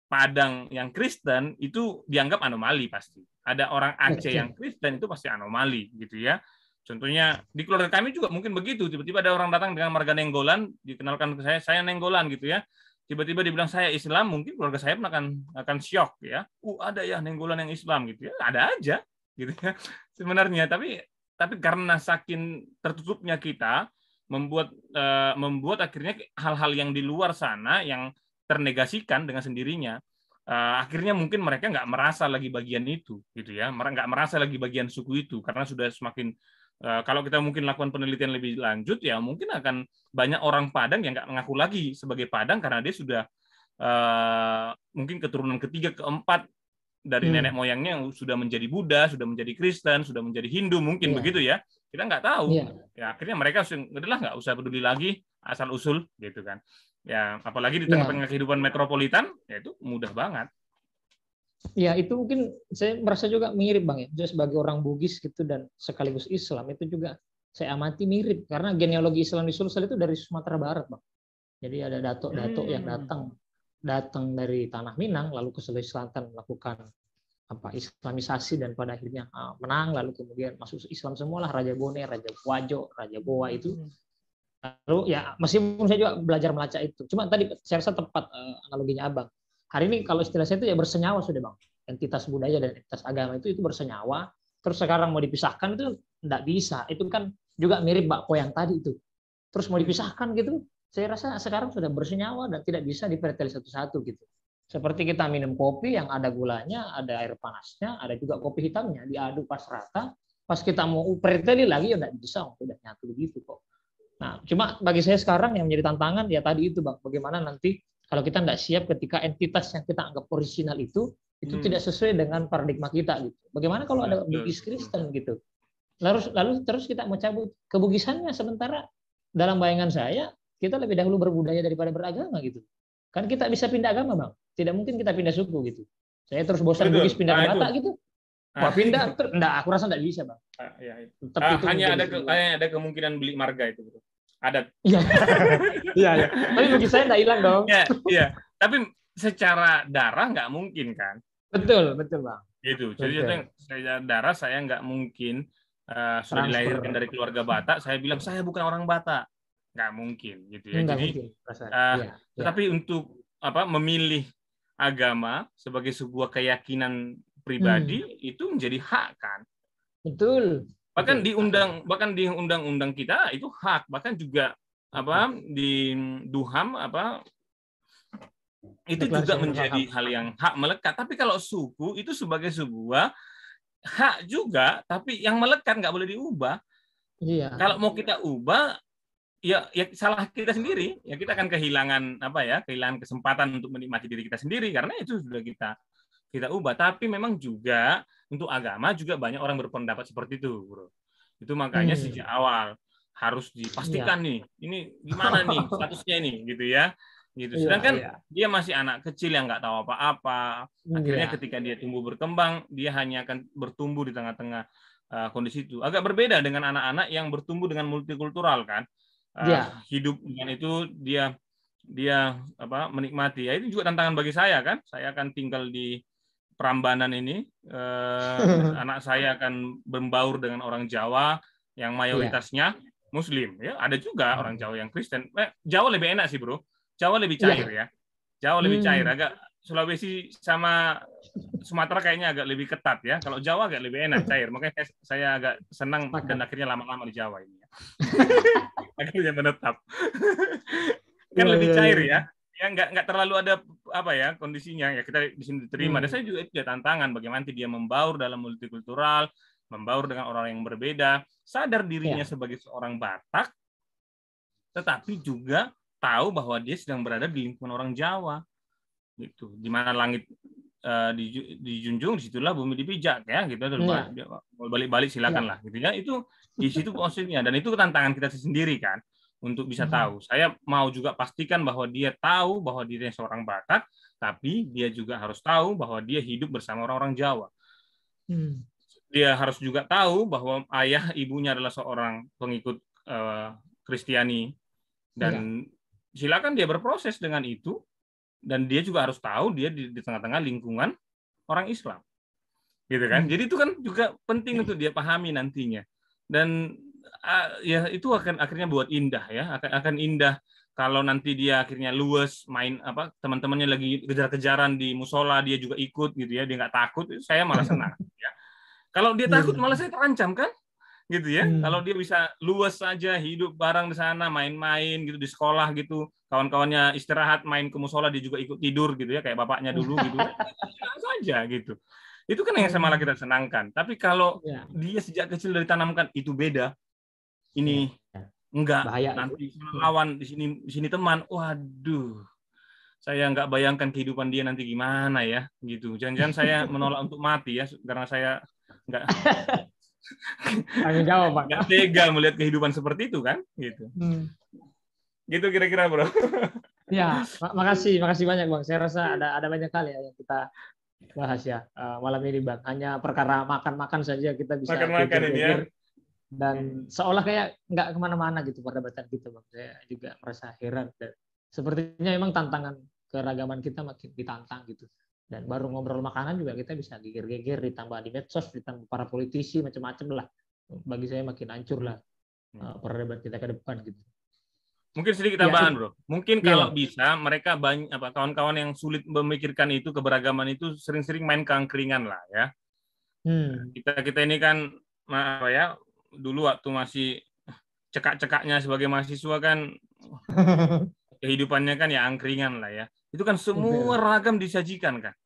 Padang yang Kristen itu dianggap anomali pasti. Ada orang Aceh yang Kristen itu pasti anomali gitu ya. Contohnya di keluarga kami juga mungkin begitu. Tiba-tiba ada orang datang dengan marga Nenggolan, dikenalkan ke saya Nenggolan gitu ya. Tiba-tiba dibilang saya Islam, mungkin keluarga saya pun akan syok ya. Ada ya Nenggolan yang Islam gitu ya. Ada aja gitu ya. Sebenarnya tapi karena saking tertutupnya kita membuat akhirnya hal-hal yang di luar sana yang ternegasikan dengan sendirinya. Akhirnya mungkin mereka nggak merasa lagi bagian itu gitu ya, nggak merasa lagi bagian suku itu karena sudah semakin kalau kita mungkin lakukan penelitian lebih lanjut ya mungkin akan banyak orang Padang yang nggak mengaku lagi sebagai Padang karena dia sudah mungkin keturunan ketiga keempat dari nenek moyangnya yang sudah menjadi Buddha, sudah menjadi Kristen, sudah menjadi Hindu mungkin begitu ya, kita nggak tahu ya akhirnya mereka udahlah nggak usah peduli lagi asal usul gitu kan ya, apalagi di tengah-tengah kehidupan metropolitan ya itu mudah banget. Ya itu mungkin saya merasa juga mirip Bang ya. Saya sebagai orang Bugis gitu dan sekaligus Islam itu juga saya amati mirip karena genealogi Islam di Sulsel itu dari Sumatera Barat Bang. Jadi ada datuk-datuk yang datang dari tanah Minang lalu ke Sulawesi Selatan melakukan Islamisasi dan pada akhirnya menang lalu kemudian masuk Islam semualah Raja Bone, Raja Wajo, Raja Boa itu. Lalu ya meskipun saya juga belajar melacak itu. Cuma tadi saya rasa tepat analoginya Abang. Hari ini kalau istilah saya itu ya bersenyawa sudah Bang. Entitas budaya dan entitas agama itu bersenyawa. Terus sekarang mau dipisahkan itu enggak bisa. Itu kan juga mirip bakpo yang tadi itu. Terus mau dipisahkan gitu. Saya rasa sekarang sudah bersenyawa dan tidak bisa dipretel satu-satu gitu. Seperti kita minum kopi yang ada gulanya, ada air panasnya, ada juga kopi hitamnya, diaduk pas rata. Pas kita mau pretelin lagi ya enggak bisa, udah nyatu begitu kok. Nah, cuma bagi saya sekarang yang menjadi tantangan ya tadi itu Bang, bagaimana nanti kalau kita nggak siap ketika entitas yang kita anggap orisinal itu tidak sesuai dengan paradigma kita gitu. Bagaimana kalau ada Bugis Kristen gitu? Lalu terus kita mau cabut kebugisannya sementara dalam bayangan saya kita lebih dahulu berbudaya daripada beragama gitu. Kan kita bisa pindah agama Bang. Tidak mungkin kita pindah suku gitu. Saya terus bosan Bugis pindah ke Batak gitu. Wah pindah, enggak, aku rasa enggak bisa Bang. Hanya ada kemungkinan beli marga itu bro. Ada. Iya. Tapi bagi saya nggak hilang dong. Iya. Tapi secara darah nggak mungkin kan? Betul Bang. Gitu. Jadi secara darah saya nggak mungkin sudah dilahirkan dari keluarga Batak. Saya bilang saya bukan orang Batak. Nggak mungkin gitu ya. Jadi tetapi untuk memilih agama sebagai sebuah keyakinan pribadi itu menjadi hak kan? Betul. Bahkan di undang-undang kita itu hak, bahkan juga di Duham itu juga menjadi hal yang hak melekat. Tapi kalau suku itu sebagai sebuah hak juga, tapi yang melekat nggak boleh diubah. Iya. Kalau mau kita ubah ya salah kita sendiri, ya kita akan kehilangan kehilangan kesempatan untuk menikmati diri kita sendiri karena itu sudah kita ubah. Tapi memang juga untuk agama juga banyak orang berpendapat seperti itu, bro. Itu makanya sejak awal harus dipastikan nih, ini gimana nih statusnya ini, gitu ya. Gitu. Sedangkan dia masih anak kecil yang nggak tahu apa-apa. Akhirnya ketika dia tumbuh berkembang, dia hanya akan bertumbuh di tengah-tengah kondisi itu. Agak berbeda dengan anak-anak yang bertumbuh dengan multikultural kan. Hidup dengan itu dia menikmati. Ya, itu juga tantangan bagi saya kan. Saya akan tinggal di Prambanan ini. Anak saya akan berbaur dengan orang Jawa yang mayoritasnya Muslim. Ya, ada juga orang Jawa yang Kristen. Jawa lebih enak sih bro. Jawa lebih cair ya. Jawa lebih cair. Agak Sulawesi sama Sumatera kayaknya agak lebih ketat ya. Kalau Jawa agak lebih enak, cair. Makanya saya agak senang dan akhirnya lama-lama di Jawa ini. Akhirnya menetap. Kan lebih cair ya. Ya nggak terlalu ada kondisinya ya, kita di sini diterima. Dan saya juga itu tantangan bagaimana dia membaur dalam multikultural, membaur dengan orang yang berbeda, sadar dirinya sebagai seorang Batak, tetapi juga tahu bahwa dia sedang berada di lingkungan orang Jawa. Gitu. Di mana langit dijunjung, disitulah bumi dipijak ya, gitu. Balik-balik silakanlah, gitu ya. Itu di situ posisinya, dan itu tantangan kita sendiri kan untuk bisa tahu. Saya mau juga pastikan bahwa dia tahu bahwa dirinya seorang Batak, tapi dia juga harus tahu bahwa dia hidup bersama orang-orang Jawa. Dia harus juga tahu bahwa ayah ibunya adalah seorang pengikut Kristiani, dan silakan dia berproses dengan itu. Dan dia juga harus tahu dia di tengah-tengah lingkungan orang Islam, gitu kan? Jadi itu kan juga penting untuk dia pahami nantinya. Dan ya itu akan akhirnya buat indah ya, akan indah kalau nanti dia akhirnya luwes main teman-temannya lagi kejar-kejaran di musola, dia juga ikut gitu ya, dia nggak takut. Saya malah senang. Ya. Kalau dia takut malah saya terancam kan? Gitu ya. Kalau dia bisa luas saja hidup bareng di sana, main-main gitu di sekolah gitu, kawan-kawannya istirahat main ke musola dia juga ikut tidur gitu ya, kayak bapaknya dulu gitu. Saja gitu. Itu kan yang malah kita senangkan. Tapi kalau dia sejak kecil ditanamkan itu beda. Ini enggak, bahaya, nanti lawan di sini teman. Waduh. Saya nggak bayangkan kehidupan dia nanti gimana ya gitu. Jangan-jangan saya menolak untuk mati ya karena saya nggak tanggung jawab Pak. Nggak tega melihat kehidupan seperti itu kan, gitu. Gitu kira-kira bro. Ya, makasih banyak Bang. Saya rasa ada banyak kali ya yang kita bahas ya malam ini Bang. Hanya perkara makan-makan saja kita bisa makan-makan ini ya. Dan seolah kayak nggak kemana-mana gitu perdebatan kita Bang. Saya juga merasa heran. Dan sepertinya memang tantangan keragaman kita makin ditantang gitu. Dan baru ngobrol makanan juga kita bisa geger-geger, ditambah di medsos, ditambah para politisi, macam-macam lah. Bagi saya makin hancur lah perdebatan kita ke depan gitu. Mungkin sedikit tambahan bro. Mungkin kalau bisa mereka banyak kawan-kawan yang sulit memikirkan itu, keberagaman itu sering-sering main keangkringan lah ya. Kita ini kan dulu waktu masih cekak-cekaknya sebagai mahasiswa kan kehidupannya kan ya angkringan lah ya. Itu kan semua ragam disajikan kan.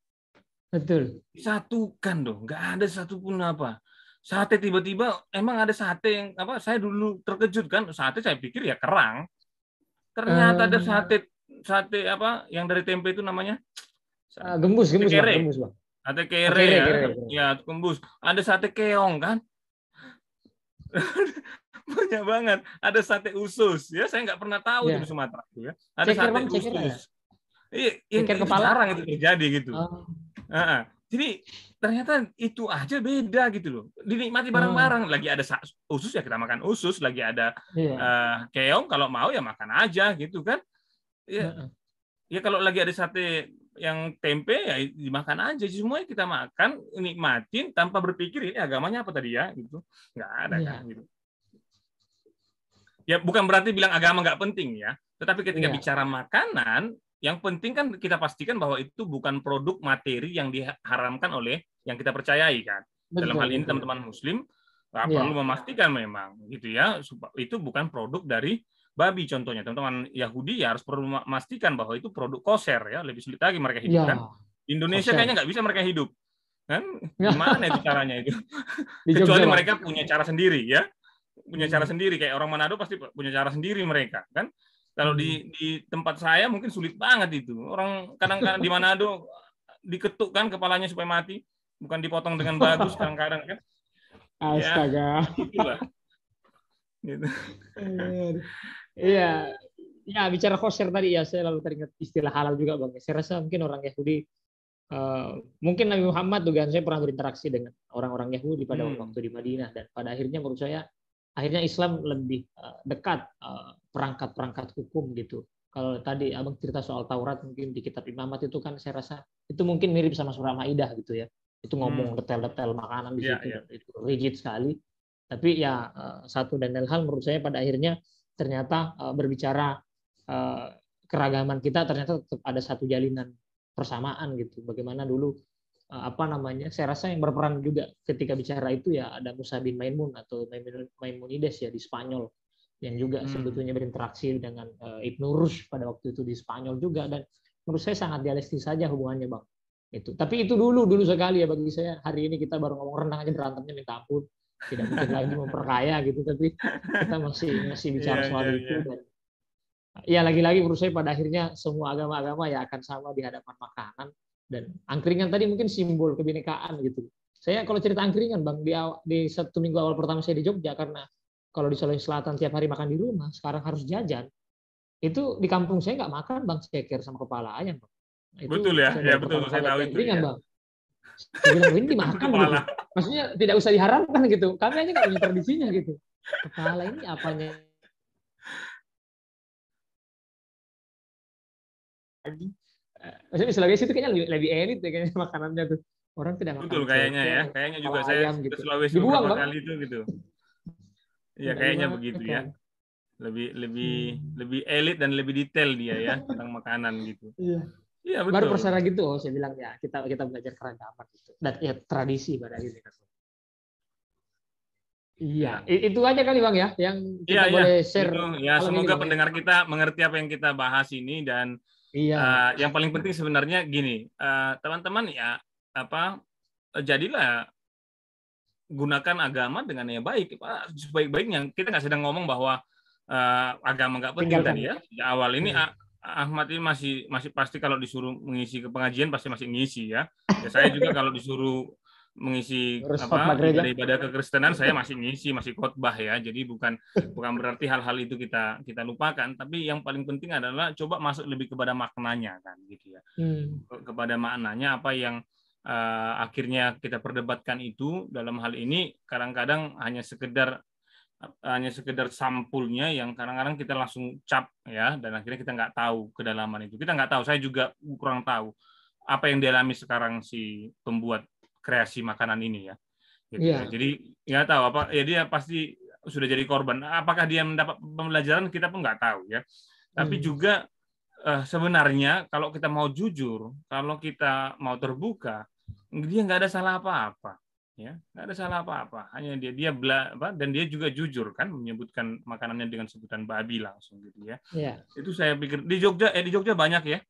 Betul. Disatukan dong, nggak ada satupun sate tiba-tiba emang ada sate yang saya dulu terkejut kan, sate saya pikir ya kerang, ternyata ada sate yang dari tempe itu namanya gembus Bang. Sate kere ya gembus, ada sate keong kan. Banyak banget, ada sate usus ya, saya nggak pernah tahu di Sumatera ya. Ada sate usus. Iya, jarang itu terjadi gitu. Jadi ternyata itu aja beda gitu loh. Dinikmati bareng-bareng. Lagi ada usus ya kita makan usus, lagi ada keong kalau mau ya makan aja gitu kan. Ya kalau lagi ada sate yang tempe ya dimakan aja. Semuanya kita makan, nikmatin tanpa berpikir ini agamanya apa tadi ya gitu. Nggak ada kan gitu. Ya bukan berarti bilang agama nggak penting ya. Tetapi ketika bicara makanan, yang penting kan kita pastikan bahwa itu bukan produk materi yang diharamkan oleh yang kita percayai kan. Dalam hal ini teman-teman Muslim perlu memastikan memang gitu ya, itu bukan produk dari babi contohnya. Teman-teman Yahudi ya harus perlu memastikan bahwa itu produk kosher ya, lebih sulit lagi mereka hidup kan. Di Indonesia kayaknya nggak bisa mereka hidup kan. Gimana itu caranya itu? Kecuali mereka punya cara sendiri ya. Punya cara sendiri, kayak orang Manado pasti punya cara sendiri mereka kan. Kalau di tempat saya mungkin sulit banget itu. Orang kadang-kadang di Manado diketuk kan kepalanya supaya mati, bukan dipotong dengan bagus kadang-kadang kan. Astaga. Ya, itulah. Gitu. Iya. Ya, bicara kosher tadi ya, saya lalu teringat istilah halal juga Bang. Saya rasa mungkin orang Yahudi mungkin Nabi Muhammad dugaan saya pernah berinteraksi dengan orang-orang Yahudi pada waktu di Madinah, dan pada akhirnya menurut saya akhirnya Islam lebih dekat perangkat-perangkat hukum gitu. Kalau tadi abang cerita soal Taurat mungkin di kitab Imamat itu kan saya rasa itu mungkin mirip sama surah Maidah gitu ya. Itu ngomong detail-detail makanan di situ, itu rigid sekali. Tapi ya satu dan lain hal menurut saya pada akhirnya ternyata berbicara keragaman kita ternyata tetap ada satu jalinan persamaan gitu. Bagaimana dulu saya rasa yang berperan juga ketika bicara itu ya ada Musa bin Maimun atau Maimonides ya di Spanyol, yang juga sebetulnya berinteraksi dengan Ibnu Rushd pada waktu itu di Spanyol juga, dan menurut saya sangat dialektis saja hubungannya bang. Itu. Tapi itu dulu sekali ya bagi saya. Hari ini kita baru ngomong renang aja berantemnya minta ampun, tidak mungkin lagi memperkaya gitu, tapi kita masih bicara soal itu. Dan ya lagi-lagi menurut saya pada akhirnya semua agama-agama ya akan sama di hadapan makanan. Dan angkringan tadi mungkin simbol kebinekaan gitu. Saya kalau cerita angkringan bang di 1 minggu awal pertama saya di Jogja, karena kalau di Sulawesi Selatan tiap hari makan di rumah, sekarang harus jajan. Itu di kampung saya nggak makan bang ceker sama kepala ayam bang. Itu betul ya, ya betul saya tahu itu. Ya. Bang. Saya bilang ini dimakan gitu. Maksudnya tidak usah diharamkan gitu. Kami aja nggak punya tradisinya gitu. Kepala ini apanya? Maksudnya di Sulawesi itu kayaknya lebih elit ya kayaknya makanannya tuh. Orang tidak makan. Betul kayaknya ya. Kayaknya juga saya gitu. ke Sulawesi Dibuang, beberapa bang. kali itu gitu. Iya kayaknya begitu ya. Lebih elit dan lebih detail dia ya tentang makanan gitu. Iya. Iya betul. Baru persara gitu saya bilang ya kita belajar keragaman gitu. Dan ya tradisi pada ini kan. Iya, itu aja kali bang ya yang kita boleh share. Gitu. Ya semoga pendengar kita mengerti apa yang kita bahas ini, dan yang paling penting sebenarnya gini, teman-teman ya jadilah gunakan agama dengan yang baik, sebaik-baiknya. Kita nggak sedang ngomong bahwa agama nggak penting tadi ya. Di awal ini Ahmad ini masih pasti kalau disuruh mengisi ke pengajian pasti masih ngisi ya. Saya juga kalau disuruh mengisi ibadah kekristenan saya masih ngisi, masih khotbah ya. Jadi bukan berarti hal-hal itu kita lupakan, tapi yang paling penting adalah coba masuk lebih kepada maknanya kan gitu ya. Kepada maknanya apa yang akhirnya kita perdebatkan itu dalam hal ini kadang-kadang hanya sekedar sampulnya yang kadang-kadang kita langsung cap ya, dan akhirnya kita nggak tahu kedalaman itu. Kita nggak tahu, saya juga kurang tahu apa yang dialami sekarang si pembuat kreasi makanan ini ya. Gitu ya. Jadi nggak tahu apa ya, dia pasti sudah jadi korban. Apakah dia mendapat pembelajaran kita pun nggak tahu ya. Tapi juga sebenarnya kalau kita mau jujur, kalau kita mau terbuka, dia nggak ada salah apa-apa. Ya, nggak ada salah apa-apa. Hanya dia dan dia juga jujur kan menyebutkan makanannya dengan sebutan babi langsung gitu ya. Itu saya pikir di Jogja banyak ya.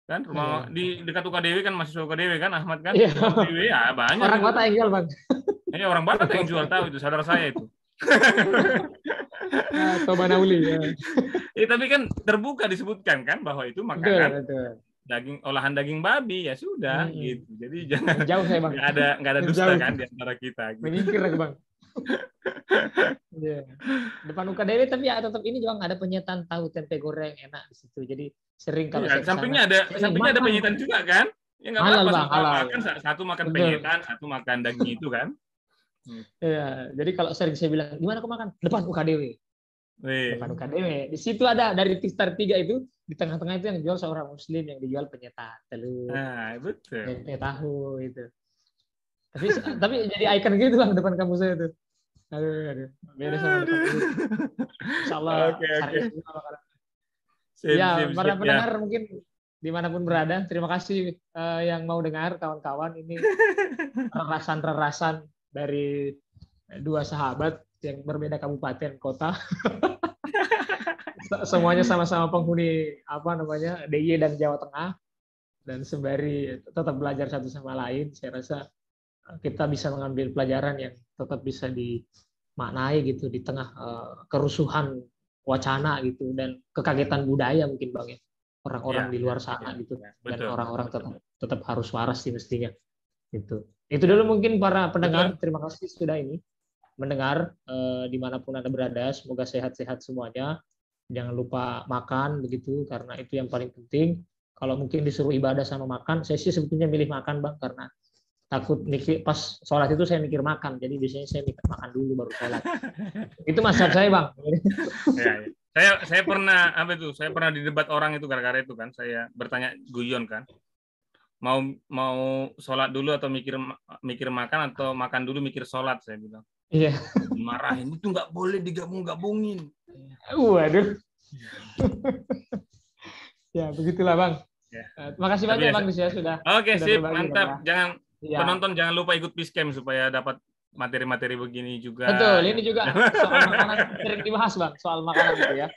Kan rumah di dekat UKDW kan, mahasiswa UKDW kan Ahmad kan. UKDW ya banyak. Orang Batak yang jual, Bang. Ya orang Batak yang jual, tahu itu saudara saya itu. Toba Nauli ya. Tapi kan terbuka disebutkan kan bahwa itu makanan. Betul. Olahan daging babi ya sudah gitu. Jadi jangan jauh saya bang. Nggak ada dusta kan di antara kita. Gitu. Menyingkir aku bang. Depan UKDW tapi ya tetap ini bang ada penyetan tahu tempe goreng enak di situ. Jadi sering kalau sampingnya ada penyetan juga kan? Ya nggak apa-apa. Makan satu makan penyetan, satu makan daging itu kan. Iya. Jadi kalau sering saya bilang gimana aku makan depan UKDW. Depan UKDW. Di situ ada dari Tistar 3 itu. Di tengah-tengah itu yang dijual seorang muslim, yang dijual penyetan telur, tempe tahu itu. Tapi jadi ikon gitu bang depan kampus saya tuh. Aduh. Beda sama depan itu. Insyaallah. Ya, para pendengar mungkin dimanapun berada, terima kasih yang mau dengar kawan-kawan. Ini rerasan dari dua sahabat yang berbeda kabupaten kota. Semuanya sama-sama penghuni DIY dan Jawa Tengah, dan sembari tetap belajar satu sama lain. Saya rasa kita bisa mengambil pelajaran yang tetap bisa dimaknai gitu di tengah kerusuhan wacana gitu dan kekagetan budaya mungkin bang ya, orang-orang di luar sana gitu, dan orang-orang tetap harus waras sih mestinya gitu. Itu dulu mungkin para pendengar. Terima kasih sudah mendengar dimanapun Anda berada. Semoga sehat-sehat semuanya. Jangan lupa makan begitu, karena itu yang paling penting. Kalau mungkin disuruh ibadah sama makan, saya sih sebetulnya milih makan Bang, karena takut mikir pas sholat itu saya mikir makan, jadi biasanya saya mikir makan dulu baru sholat. Itu mazhab saya Bang. Ya. Saya pernah apa itu? Saya pernah didebat orang itu gara-gara itu kan. Saya bertanya guyon kan. Mau sholat dulu atau mikir makan atau makan dulu mikir sholat, saya bilang. Iya. Dimarahin, itu nggak boleh digabung-gabungin. Waduh. Ya begitulah Bang. Ya. Terima kasih banyak Bang Dis ya sudah. Oke, sudah sip, berbagi, mantap. Bang, ya. Jangan Ya. penonton jangan lupa ikut Peacecamp supaya dapat materi-materi begini juga. Betul, ini juga soal makanan sering dibahas Bang, soal makanan itu ya.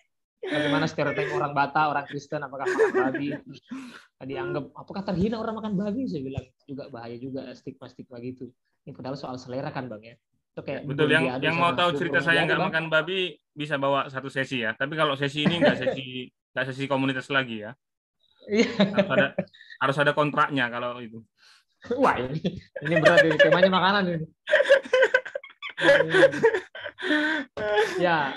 Bagaimana stereotip orang Batak, orang Kristen, apakah makan babi? Dianggap, apakah terhina orang makan babi? Saya bilang juga bahaya juga, stigma-stigma gitu. Ini padahal soal selera kan Bang ya. Itu kayak betul, yang mau tahu cerita saya nggak makan babi bisa bawa satu sesi ya. Tapi kalau sesi ini nggak sesi komunitas lagi ya. Harus ada kontraknya kalau itu. Wah ini berat ini, temanya makanan ini. Ya,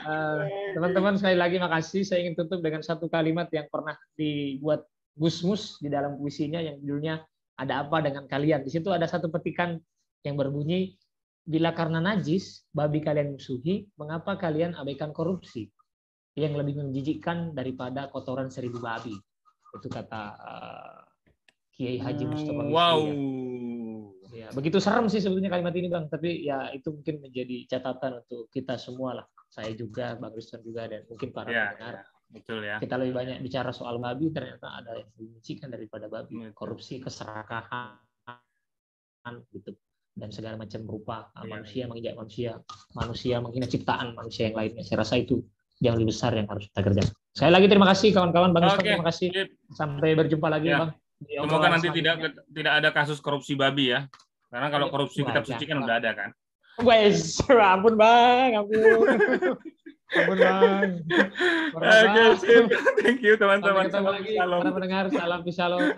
teman-teman sekali lagi makasih. Saya ingin tutup dengan satu kalimat yang pernah dibuat Gusmus di dalam puisinya yang judulnya Ada Apa Dengan Kalian. Di situ ada satu petikan yang berbunyi, bila karena najis babi kalian musuhi, mengapa kalian abaikan korupsi yang lebih menjijikkan daripada kotoran 1000 babi. Itu kata Kiai Haji Mustafa Misri. Wow. Ya, begitu serem sih sebetulnya kalimat ini Bang, tapi ya itu mungkin menjadi catatan untuk kita semua lah. Saya juga, Bang Ruston juga, dan mungkin para pendengar. Ya, betul ya. Kita lebih banyak bicara soal babi, ternyata ada yang dibencikan daripada babi. Betul. Korupsi, keserakahan, gitu, dan segala macam rupa manusia menginjak manusia menghina ciptaan manusia yang lainnya. Saya rasa itu yang lebih besar yang harus kita kerjakan. Sekali lagi terima kasih kawan-kawan Bang Ruston, terima kasih. Sampai berjumpa lagi ya, Bang. Semoga nanti tidak ada kasus korupsi babi ya. Karena kalau korupsi kitab suci kan udah ada kan. Wes, ampun Bang, ampun. Ampun Bang. Oke, thank you teman-teman. Sampai ketemu lagi para pendengar, salam shalom.